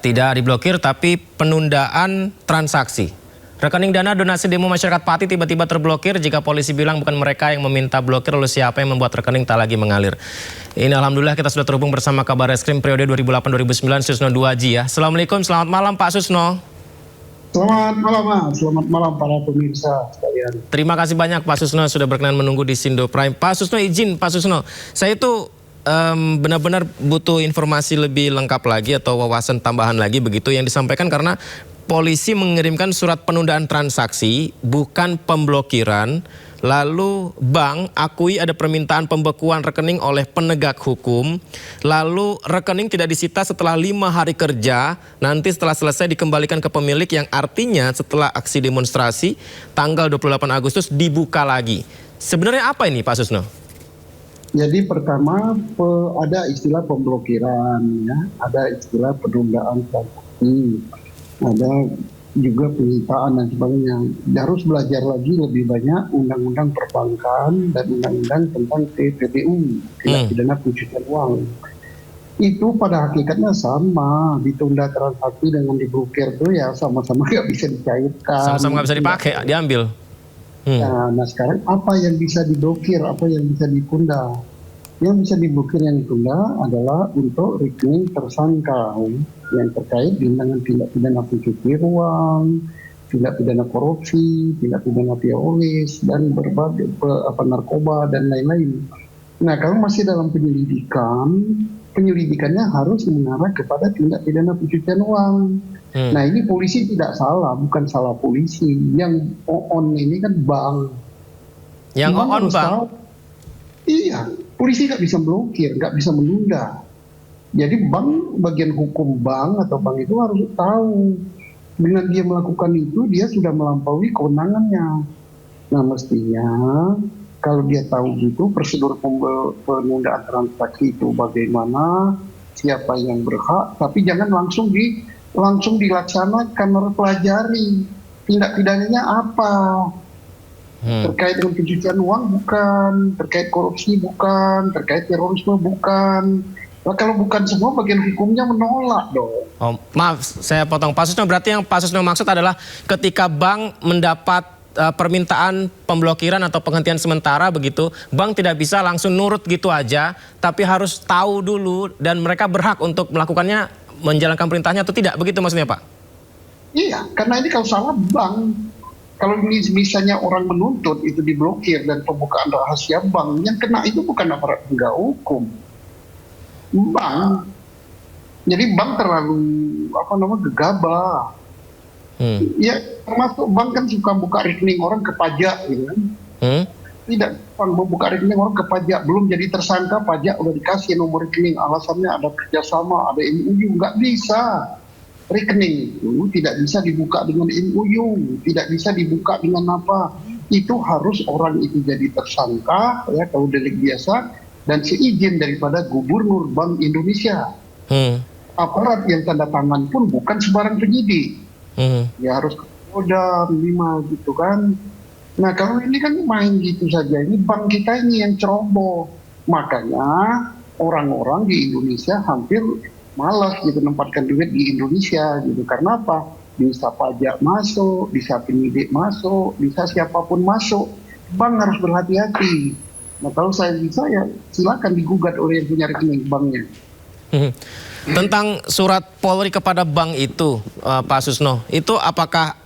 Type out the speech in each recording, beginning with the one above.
tidak diblokir tapi penundaan transaksi. Rekening dana donasi demo masyarakat Pati tiba-tiba terblokir jika polisi bilang bukan mereka yang meminta blokir, lalu siapa yang membuat rekening tak lagi mengalir. Ini alhamdulillah kita sudah terhubung bersama Kabar Reskrim periode 2008-2009 Susno Duaji ya. Assalamualaikum, selamat malam Pak Susno. Selamat malam Mas, selamat malam para pemirsa sekalian. Terima kasih banyak Pak Susno sudah berkenan menunggu di Sindo Prime. Pak Susno izin Pak Susno, saya itu benar-benar butuh informasi lebih lengkap lagi atau wawasan tambahan lagi begitu yang disampaikan karena polisi mengirimkan surat penundaan transaksi, bukan pemblokiran. Lalu bank akui ada permintaan pembekuan rekening oleh penegak hukum. Lalu rekening tidak disita setelah 5 hari kerja. Nanti setelah selesai dikembalikan ke pemilik, yang artinya setelah aksi demonstrasi tanggal 28 Agustus dibuka lagi. Sebenarnya apa ini Pak Susno? Jadi pertama ada istilah pemblokiran, ya, ada istilah penundaan transaksi, ada juga penyitaan dan sebagainya. Harus belajar lagi lebih banyak undang-undang perbankan dan undang-undang tentang TPPU, tindak pidana pencucian uang. Itu pada hakikatnya sama, ditunda transaksi dengan diblokir itu ya sama-sama nggak bisa dicairkan. Sama-sama nggak bisa dipakai, diambil. Nah sekarang apa yang bisa diblokir, apa yang bisa ditunda? Yang bisa diblokir yang ditunda adalah untuk rekening tersangka yang terkait dengan tindak pidana pencucian uang, tindak pidana korupsi, tindak pidana teroris, dan berbagai narkoba dan lain-lain. Nah kalau masih dalam penyelidikannya harus mengarah kepada tindak pidana pencucian uang. Nah ini polisi tidak salah, bukan salah polisi. Yang on ini kan bank. Yang on bank? Iya, polisi nggak bisa blokir, nggak bisa menunda. Jadi bank, bagian hukum bank atau bank itu harus tahu. Dengan dia melakukan itu, dia sudah melampaui kewenangannya. Nah mestinya kalau dia tahu gitu prosedur penundaan transaksi itu bagaimana, siapa yang berhak, tapi jangan langsung dilaksanakan, harus pelajari tindak pidananya apa. Terkait dengan pencucian uang bukan, terkait korupsi bukan, terkait terorisme bukan. Nah, kalau bukan semua bagian hukumnya menolak dong. Oh, maaf, saya potong Pak Susno. Berarti yang Pak Susno maksud adalah ketika bank mendapat permintaan pemblokiran atau penghentian sementara begitu, bank tidak bisa langsung nurut gitu aja, tapi harus tahu dulu dan mereka berhak untuk melakukannya, menjalankan perintahnya atau tidak, begitu maksudnya Pak? Iya, karena ini kalau salah bank. Kalau misalnya orang menuntut itu diblokir dan pembukaan rahasia bank, yang kena itu bukan aparat penegak hukum, bank. Jadi bank terlalu gegabah. Ya termasuk bank kan suka buka rekening orang ke pajak, gitu kan? Tidak membuka rekening orang ke pajak, belum jadi tersangka pajak udah dikasih nomor rekening, alasannya ada kerjasama, ada MOU, nggak bisa. Rekening itu tidak bisa dibuka dengan MOU, tidak bisa dibuka dengan apa. Itu harus orang itu jadi tersangka, ya kalau delik biasa, dan seizin daripada Gubernur Bank Indonesia. Aparat yang tanda tangan pun bukan sembarang penyidik. Ya harus ke Polda minimal gitu kan. Nah kalau ini kan main gitu saja, ini bank kita ini yang ceroboh. Makanya orang-orang di Indonesia hampir malas gitu menempatkan duit di Indonesia gitu. Karena apa? Bisa pajak masuk, bisa penyidik masuk, bisa siapapun masuk. Bank harus berhati-hati. Nah kalau saya bisa ya silakan digugat oleh yang punya rekening banknya. Tentang surat Polri kepada bank itu Pak Susno, itu apakah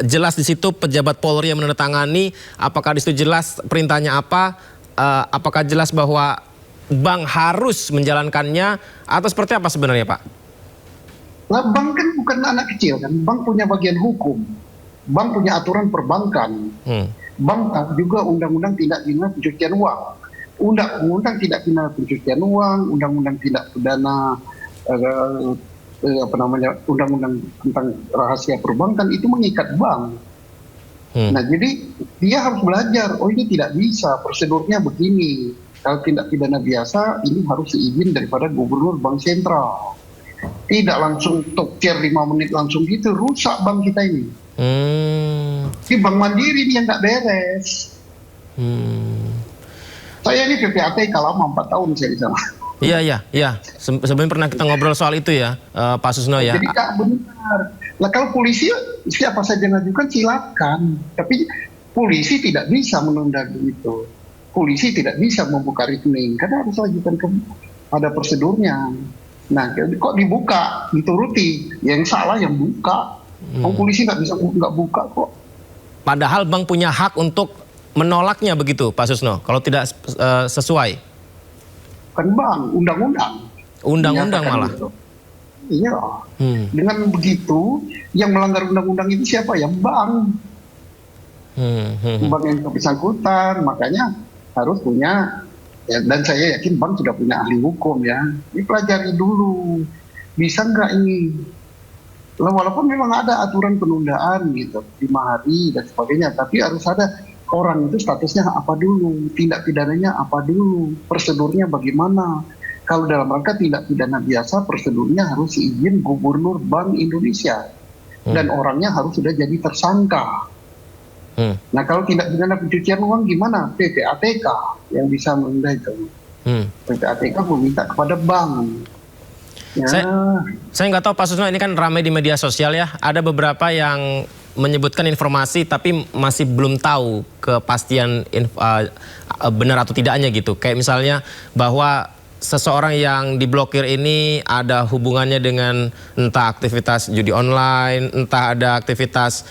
jelas di situ pejabat Polri yang menandatangani? Apakah di situ jelas perintahnya apa? Apakah jelas bahwa bank harus menjalankannya atau seperti apa sebenarnya Pak? Nah, bank kan bukan anak kecil kan, bank punya bagian hukum, bank punya aturan perbankan, bank juga undang-undang tindak pidana pencucian uang, undang-undang tindak pidana pencucian uang, undang-undang tindak pidana undang-undang tentang rahasia perbankan itu mengikat bank. Nah jadi dia harus belajar, oh ini tidak bisa, prosedurnya begini. Kalau tindak pidana biasa, ini harus seizin daripada Gubernur Bank Sentral. Tidak langsung tokcer 5 menit langsung gitu, rusak bank kita ini. Di Bank Mandiri ini yang nggak beres. Saya ini PPAT lama 4 tahun saya di sana. Iya. Sebelumnya pernah kita ngobrol soal itu ya, Pak Susno ya. Jadi nggak benar. Nah kalau polisi siapa saja ngajukan silakan, tapi polisi tidak bisa menunda begitu. Polisi tidak bisa membuka rekening karena harus ajukan ada prosedurnya. Nah kok dibuka, dituruti, yang salah yang buka. Polisi nggak bisa nggak buka kok. Padahal bank punya hak untuk menolaknya begitu, Pak Susno, kalau tidak sesuai. Kan bang, undang-undang. Undang-undang malah. Gitu. Iya. Dengan begitu, yang melanggar undang-undang itu siapa ya? Bank. Bank yang bersangkutan, makanya harus punya, ya, dan saya yakin bank sudah punya ahli hukum ya. Dipelajari dulu, bisa nggak ini? Walaupun memang ada aturan penundaan gitu, 5 hari dan sebagainya, tapi harus ada orang itu statusnya apa dulu, tindak pidananya apa dulu, prosedurnya bagaimana. Kalau dalam rangka tindak pidana biasa, prosedurnya harus izin Gubernur Bank Indonesia. Dan orangnya harus sudah jadi tersangka. Nah kalau tindak pidana pencucian uang gimana? PPATK yang bisa menunda itu. PPATK meminta kepada bank. Ya. Saya nggak tahu Pak Susno, ini kan ramai di media sosial ya. Ada beberapa yang menyebutkan informasi tapi masih belum tahu kepastian benar atau tidaknya gitu. Kayak misalnya bahwa seseorang yang diblokir ini ada hubungannya dengan entah aktivitas judi online, entah ada aktivitas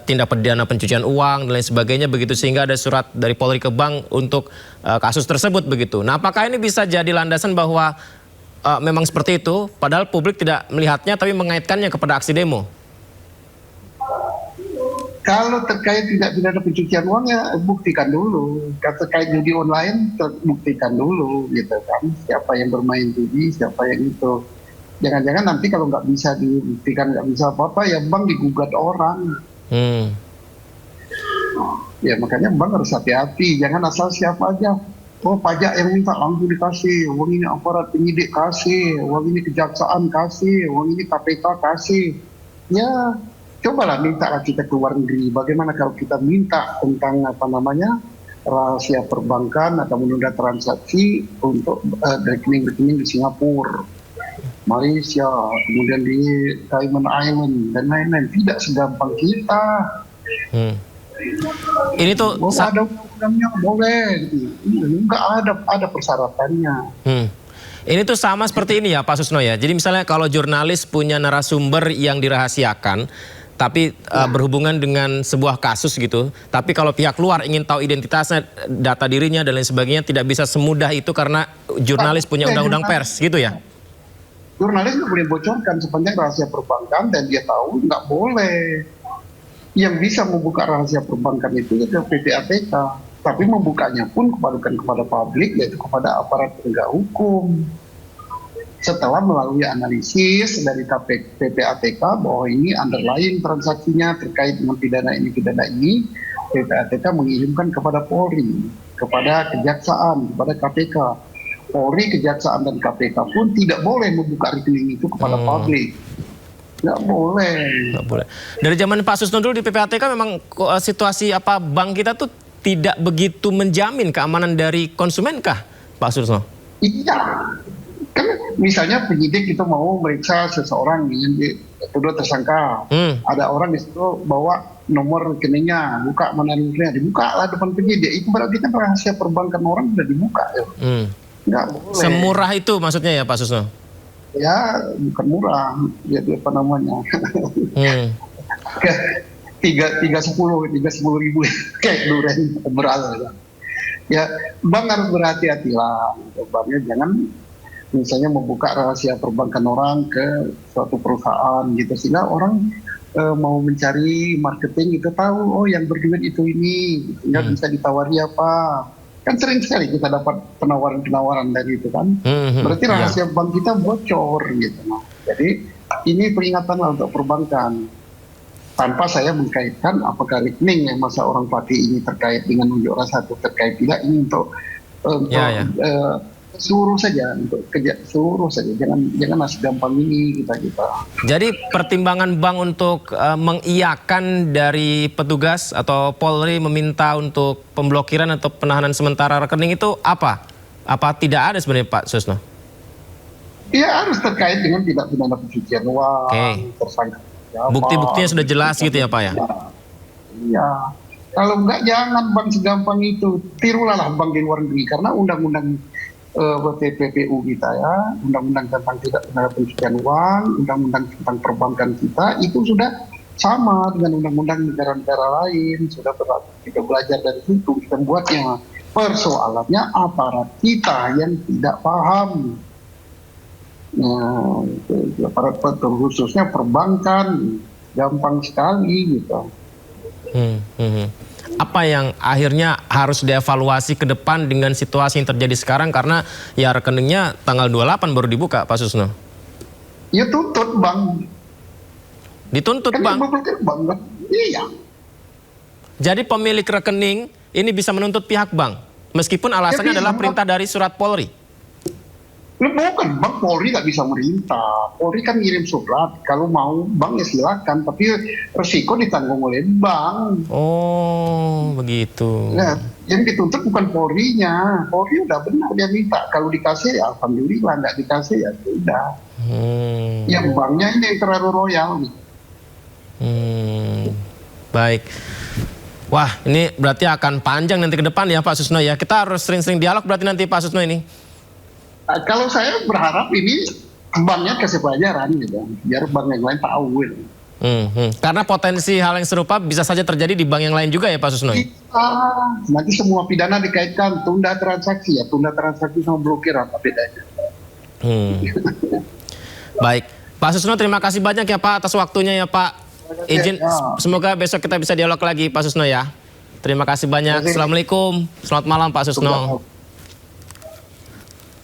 tindak pidana pencucian uang dan lain sebagainya begitu, sehingga ada surat dari Polri ke bank untuk kasus tersebut begitu. Nah, apakah ini bisa jadi landasan bahwa memang seperti itu padahal publik tidak melihatnya tapi mengaitkannya kepada aksi demo? Kalau terkait tidak pidana pencucian uang ya buktikan dulu. Kalau terkait judi online buktikan dulu gitu kan. Siapa yang bermain judi, siapa yang itu. Jangan-jangan nanti kalau nggak bisa dibuktikan, nggak bisa apa-apa ya bank digugat orang. Ya makanya bank harus hati-hati. Jangan asal siapa aja. Oh pajak yang minta langsung dikasih. Uang ini aparat penyidik kasih. Uang ini kejaksaan kasih. Uang ini KPK kasih. Ya cobalah minta kita ke luar negeri. Bagaimana kalau kita minta tentang rahasia perbankan atau menunda transaksi untuk rekening-rekening di Singapura, Malaysia, kemudian di Cayman Island dan lain-lain. Tidak segampang kita. Ini tuh ada undang-undangnya boleh. Enggak ada persyaratannya. Ini tuh sama seperti ini ya Pak Susno ya. Jadi misalnya kalau jurnalis punya narasumber yang dirahasiakan, tapi berhubungan dengan sebuah kasus gitu. Tapi kalau pihak luar ingin tahu identitasnya, data dirinya dan lain sebagainya, tidak bisa semudah itu karena jurnalis punya undang-undang pers gitu ya? Jurnalis nggak boleh bocorkan sepanjang rahasia perbankan dan dia tahu nggak boleh. Yang bisa membuka rahasia perbankan itu ya PPATK. Tapi membukanya pun bukan kepada publik, yaitu kepada aparat penegak hukum. Setelah melalui analisis dari PPATK bahwa ini underlying transaksinya terkait dengan pidana ini, PPATK mengirimkan kepada Polri, kepada Kejaksaan, kepada KPK. Polri, Kejaksaan, dan KPK pun tidak boleh membuka rekening itu kepada publik. Nggak boleh. Nggak boleh. Dari zaman Pak Susno dulu di PPATK memang situasi bank kita tuh tidak begitu menjamin keamanan dari konsumen kah, Pak Susno? Iya. Kan misalnya penyidik itu mau meriksa seseorang yang dituduh tersangka, ada orang di situ bawa nomor rekeningnya, buka mana rekeningnya, dibuka lah depan penyidik. Itu berarti kan rahasia perbankan orang sudah dibuka ya. Nggak boleh. Semurah itu maksudnya ya Pak Susno? Ya bukan murah, jadi apa namanya? 310 ribu kayak duren beral. Ya bank harus berhati-hatilah. Banknya jangan misalnya membuka rahasia perbankan orang ke suatu perusahaan gitu, sehingga orang mau mencari marketing itu tahu oh yang berduit itu ini, sehingga bisa ditawari apa. Kan sering sekali kita dapat penawaran-penawaran dari itu kan. Berarti rahasia bank kita bocor gitu. Jadi ini peringatan lah untuk perbankan. Tanpa saya mengkaitkan apakah rekening yang masa orang pakai ini terkait dengan unjuk rasa atau terkait tidak, ini untuk seluruh saja, untuk seluruh saja, jangan masih gampang ini kita. Jadi pertimbangan bank untuk mengiyakan dari petugas atau Polri meminta untuk pemblokiran atau penahanan sementara rekening itu apa? Apa tidak ada sebenarnya Pak Susno? Ya harus terkait dengan tidak pidana pencucian uang, Oke. tersangka. Bukti-buktinya sudah jelas gitu ya Pak ya? Iya. Kalau enggak jangan bang segampang itu. Tirulah lah bang di luar negeri. Karena undang-undang TPPU kita ya, undang-undang tentang tidak pidana pencucian uang, undang-undang tentang perbankan kita itu sudah sama dengan undang-undang negara-negara lain. Sudah kita belajar dari situ, kita buatnya. Persoalannya aparat kita yang tidak paham. Nah, aparat khususnya perbankan gampang sekali gitu. Apa yang akhirnya harus dievaluasi ke depan dengan situasi yang terjadi sekarang, karena ya rekeningnya tanggal 28 baru dibuka Pak Susno. Ya tuntut bang. Dituntut Kan Bang. bang. Iya. Jadi pemilik rekening ini bisa menuntut pihak bank meskipun alasannya Ya, bisa, adalah Bang. perintah dari surat Polri. Bukan bang, Polri nggak bisa merintah. Polri kan ngirim surat. Kalau mau bang ya silakan, tapi resiko ditanggung oleh bank. Oh, begitu. Nah, yang dituntut bukan Polri-nya. Polri udah benar dia minta. Kalau dikasih ya alhamdulillah, nggak dikasih ya sudah. Yang banknya ini yang terlalu royal. Baik. Wah, ini berarti akan panjang nanti ke depan ya Pak Susno ya. Kita harus sering-sering dialog berarti nanti Pak Susno ini. Nah, kalau saya berharap ini banknya kasih pelajaran gitu, biar bank yang lain tahu. Gitu. Karena potensi hal yang serupa bisa saja terjadi di bank yang lain juga ya Pak Susno. Nanti semua pidana dikaitkan tunda transaksi ya, tunda transaksi sama blokir apa bedanya? Baik, Pak Susno terima kasih banyak ya Pak atas waktunya ya Pak. Izin, semoga besok kita bisa dialog lagi Pak Susno ya. Terima kasih banyak. Assalamualaikum, selamat malam Pak Susno.